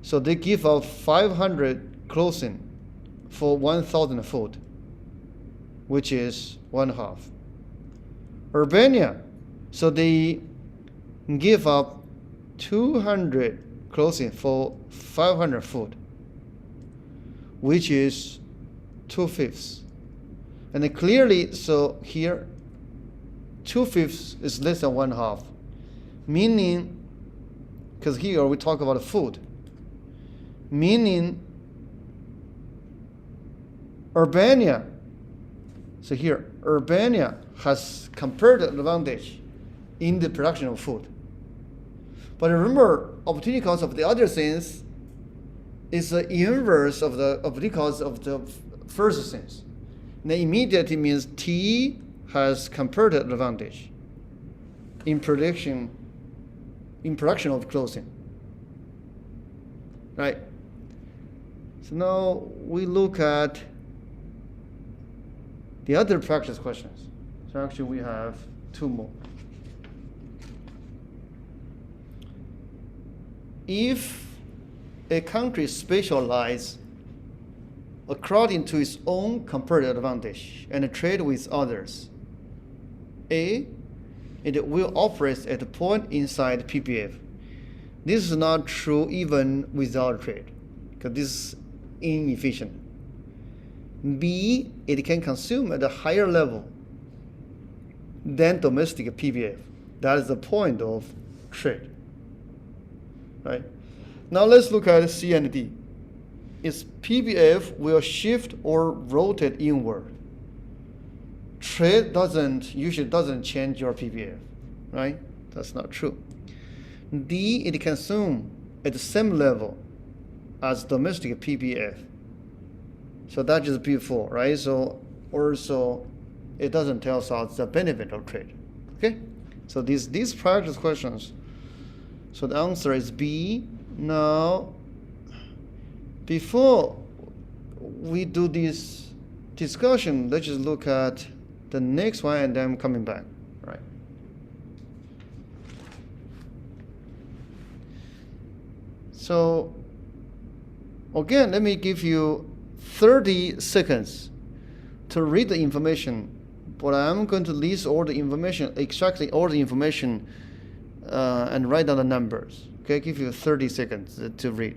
So they give out 500 clothing for 1,000 food, which is 1/2. Urbania, so they give up 200 clothing for 500 food, which is 2/5. And then clearly, so here, 2/5 is less than 1/2, meaning, because here we talk about food, meaning Urbania, so here, Urbania has comparative advantage in the production of food. But remember, opportunity cost of the other things is the inverse of the opportunity cost of the first things. Then immediately means T has comparative advantage in production of clothing. Right? So now we look at the other practice questions. So actually we have 2 more. If a country specializes according to its own comparative advantage and trade with others, A, it will operate at a point inside PPF. This is not true even without trade, because this is inefficient. B, it can consume at a higher level than domestic PPF. That is the point of trade. Right? Now let's look at C and D. Its PPF will shift or rotate inward. Trade usually doesn't change your PPF, right? That's not true. D, it consume at the same level as domestic PPF. So that's just before, right? So also it doesn't tell us the benefit of trade. Okay? So these practice questions. So the answer is B. Now, before we do this discussion, let's just look at the next one and then coming back, right? So again, let me give you 30 seconds to read the information, but I'm going to list all the information, extracting all the information and write down the numbers. Okay, give you 30 seconds to read.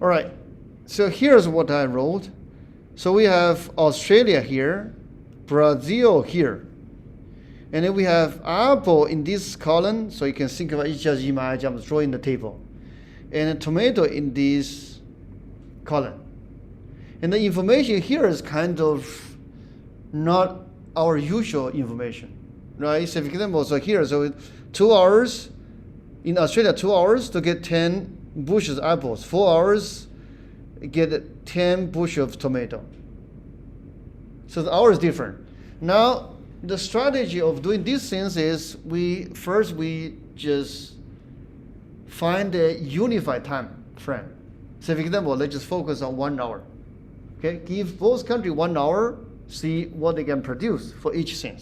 All right, so here's what I wrote. So we have Australia here, Brazil here, and then we have Apple in this column, so you can think of each as I'm drawing the table. and a tomato in this column. And the information here is kind of not our usual information, right? So for example, so here, so 2 hours, in Australia, 2 hours to get 10 bushels of apples, 4 hours, get 10 bushels of tomato. So the hour is different. Now, the strategy of doing these things is we just find a unified time frame. So for example, let's just focus on 1 hour. Okay, give both countries 1 hour, see what they can produce for each thing.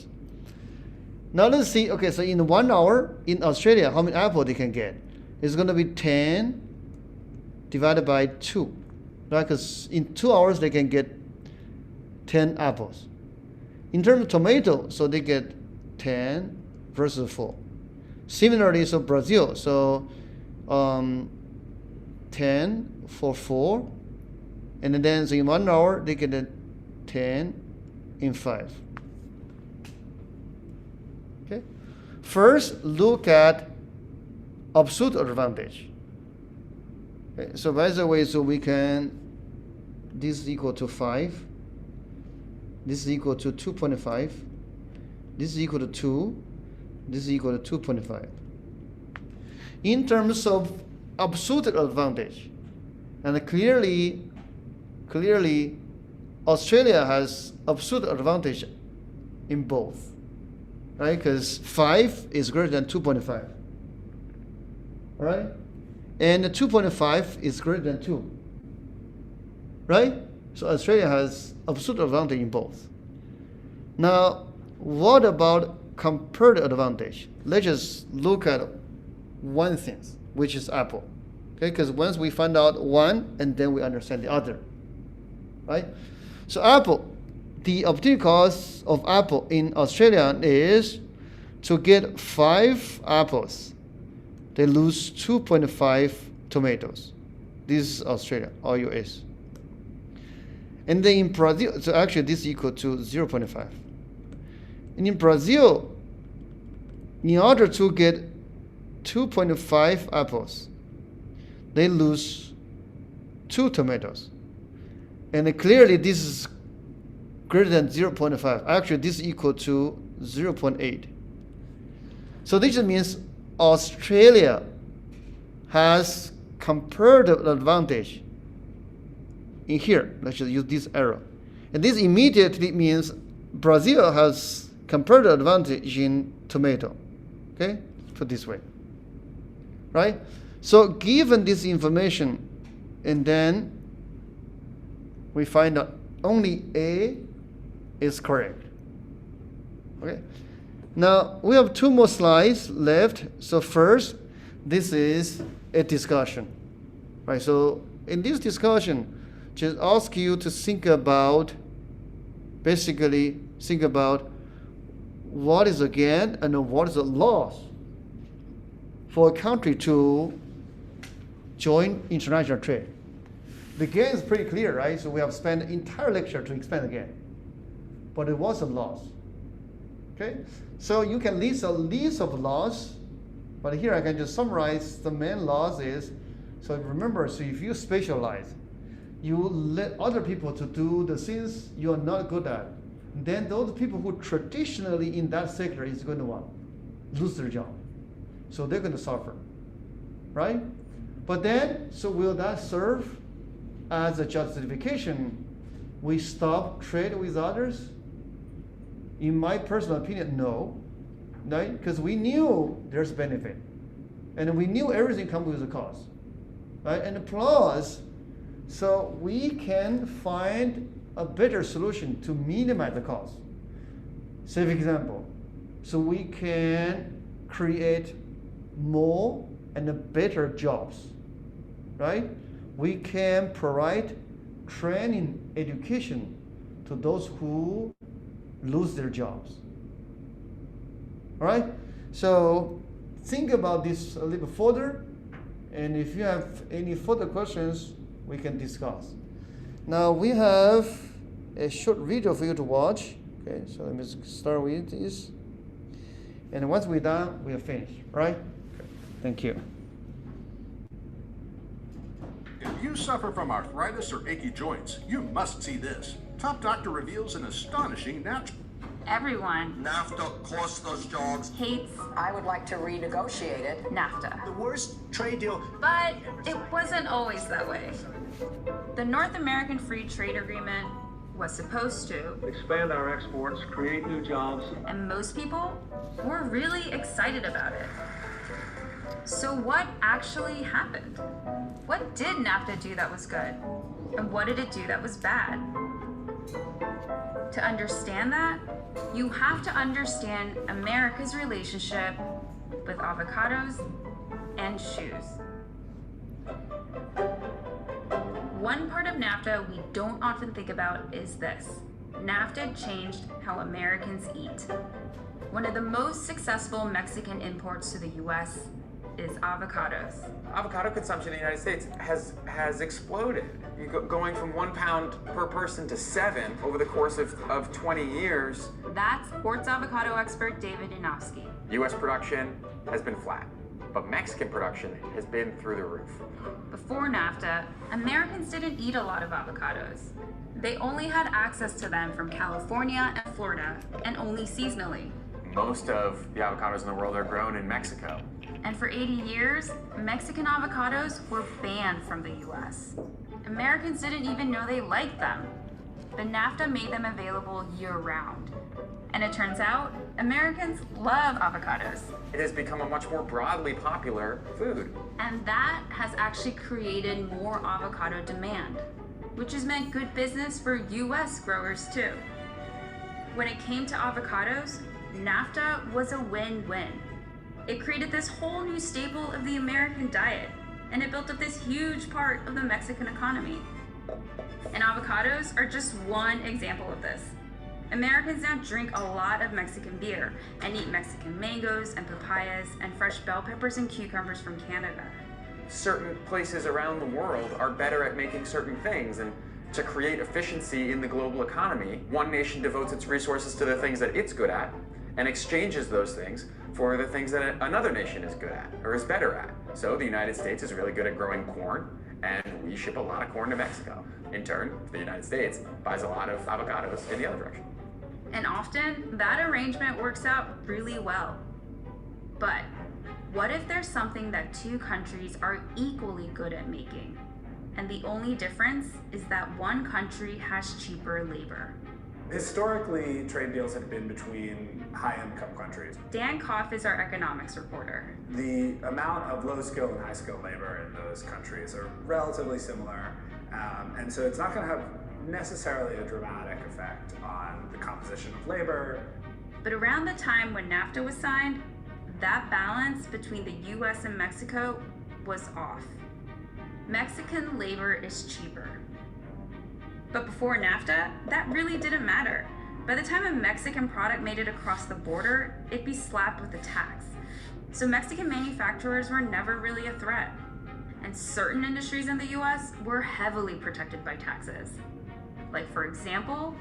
Now let's see, okay, so in 1 hour, in Australia, how many apples they can get? It's going to be 10 divided by 2. Right, because in 2 hours, they can get 10 apples. In terms of tomato, so they get 10 versus 4. Similarly, so Brazil, so 10 for 4. And then so in 1 hour, they get 10 in 5. Okay. First, look at absolute advantage. Okay. So by the way, so we can, this is equal to 5. This is equal to 2.5. This is equal to 2. This is equal to 2.5. In terms of absolute advantage, and clearly Australia has absolute advantage in both, right? Because 5 is greater than 2.5, right? And 2.5 is greater than 2, right? So Australia has absolute advantage in both. Now, what about comparative advantage? Let's just look at one thing, which is apple. Okay, because once we find out one, and then we understand the other, right? So apple, the opportunity cost of apple in Australia is to get 5 apples, they lose 2.5 tomatoes. This is Australia or US. And then in Brazil, so actually this is equal to 0.5. And in Brazil, in order to get 2.5 apples, they lose 2 tomatoes. And clearly this is greater than 0.5. Actually, this is equal to 0.8. So this just means Australia has comparative advantage in here. Let's just use this arrow. And this immediately means Brazil has comparative advantage in tomato. Okay? Put this way. Right? So given this information, and then we find out only A is correct. Okay? Now we have 2 more slides left. So first, this is a discussion. Right? So in this discussion, just ask you to think about, basically think about what is a gain and what is a loss for a country to join international trade. The gain is pretty clear, right? So we have spent an entire lecture to explain the gain, but it was a loss. Okay, so you can list a list of loss, but here I can just summarize the main loss is, so remember, so if you specialize, you let other people to do the things you are not good at, then those people who traditionally in that sector is going to what? Lose their job. So they're going to suffer, right? But then, so will that serve as a justification we stop trade with others? In my personal opinion, no, right? Because we knew there's benefit, and we knew everything comes with a cost, right? And plus, so we can find a better solution to minimize the cost. Say, for example, so we can create more and better jobs, right? We can provide training, education to those who lose their jobs. All right? So think about this a little further, and if you have any further questions, we can discuss. Now we have a short video for you to watch. Okay, so let me start with this. And once we're done, we are finished, right? Okay. Thank you. you suffer from arthritis or achy joints, you must see this. Top Doctor reveals an astonishing natural. Everyone NAFTA cost us jobs. hates I would like to renegotiate it. NAFTA. The worst trade deal. But it wasn't always that way. The North American Free Trade Agreement was supposed to expand our exports, create new jobs. and most people were really excited about it. So what actually happened? What did NAFTA do that was good? And what did it do that was bad? To understand that, you have to understand America's relationship with avocados and shoes. One part of NAFTA we don't often think about is this. NAFTA changed how Americans eat. One of the most successful Mexican imports to the US is avocados. Avocado consumption in the United States has exploded. Going from 1 pound per person to 7 over the course of 20 years. That's sports avocado expert David Yanofsky. U.S. production has been flat, but Mexican production has been through the roof. Before NAFTA, Americans didn't eat a lot of avocados. They only had access to them from California and Florida, and only seasonally. Most of the avocados in the world are grown in Mexico. And for 80 years, Mexican avocados were banned from the US. Americans didn't even know they liked them. But NAFTA made them available year-round. And it turns out, Americans love avocados. It has become a much more broadly popular food. And that has actually created more avocado demand, which has meant good business for US growers too. When it came to avocados, NAFTA was a win-win. It created this whole new staple of the American diet, and it built up this huge part of the Mexican economy. And avocados are just one example of this. Americans now drink a lot of Mexican beer and eat Mexican mangoes and papayas and fresh bell peppers and cucumbers from Canada. Certain places around the world are better at making certain things, and to create efficiency in the global economy, one nation devotes its resources to the things that it's good at and exchanges those things for the things that another nation is good at or is better at. So the United States is really good at growing corn, and we ship a lot of corn to Mexico. In turn, the United States buys a lot of avocados in the other direction. And often, that arrangement works out really well. But what if there's something that two countries are equally good at making, and the only difference is that one country has cheaper labor? Historically, trade deals have been between high-income countries. Dan Koff is our economics reporter. The amount of low-skilled and high-skilled labor in those countries are relatively similar, and so it's not going to have necessarily a dramatic effect on the composition of labor. But around the time when NAFTA was signed, that balance between the US and Mexico was off. Mexican labor is cheaper. But before NAFTA, that really didn't matter. By the time a Mexican product made it across the border, it'd be slapped with a tax. So Mexican manufacturers were never really a threat. And certain industries in the US were heavily protected by taxes. Like, for example,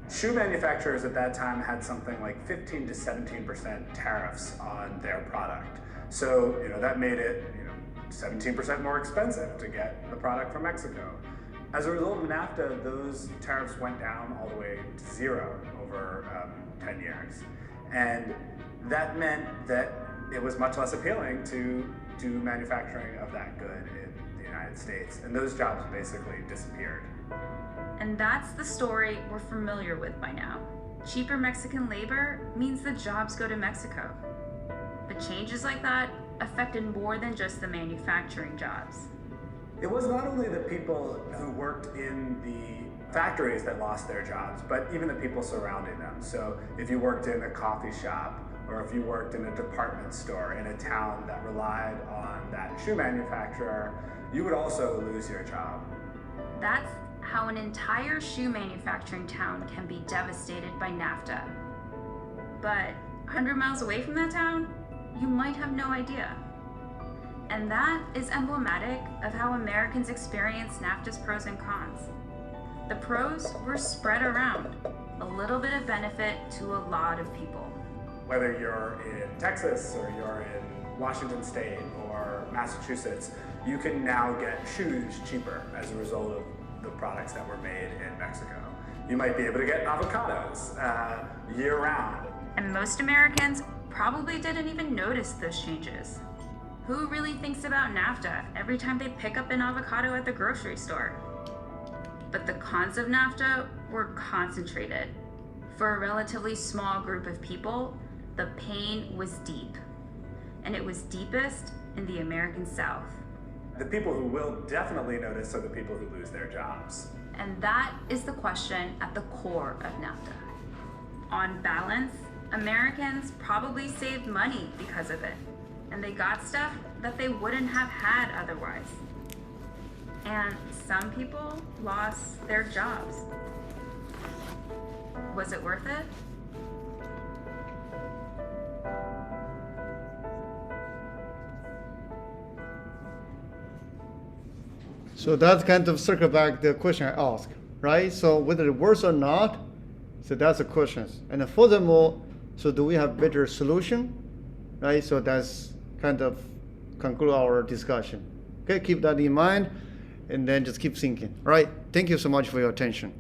shoe manufacturers at that time had something like 15 to 17% tariffs on their product. So, that made it, 17% more expensive to get the product from Mexico. As a result of NAFTA, those tariffs went down all the way to zero over 10 years. And that meant that it was much less appealing to do manufacturing of that good in the United States. And those jobs basically disappeared. And that's the story we're familiar with by now. Cheaper Mexican labor means the jobs go to Mexico. But changes like that affected more than just the manufacturing jobs. It was not only the people who worked in the factories that lost their jobs, but even the people surrounding them. So if you worked in a coffee shop, or if you worked in a department store in a town that relied on that shoe manufacturer, you would also lose your job. That's how an entire shoe manufacturing town can be devastated by NAFTA. But 100 miles away from that town, you might have no idea. And that is emblematic of how Americans experience NAFTA's pros and cons. The pros were spread around, a little bit of benefit to a lot of people. Whether you're in Texas or you're in Washington State or Massachusetts, you can now get shoes cheaper as a result of the products that were made in Mexico. You might be able to get avocados year round. And most Americans probably didn't even notice those changes. Who really thinks about NAFTA every time they pick up an avocado at the grocery store? But the cons of NAFTA were concentrated. For a relatively small group of people, the pain was deep. And it was deepest in the American South. The people who will definitely notice are the people who lose their jobs. And that is the question at the core of NAFTA. On balance, Americans probably saved money because of it, and they got stuff that they wouldn't have had otherwise. And some people lost their jobs. Was it worth it? So that's kind of circle back the question I asked, right? So whether it works or not, so that's the question. And furthermore, so do we have better solution, right? So that's kind of conclude our discussion. Okay, keep that in mind, and then just keep thinking. All right, thank you so much for your attention.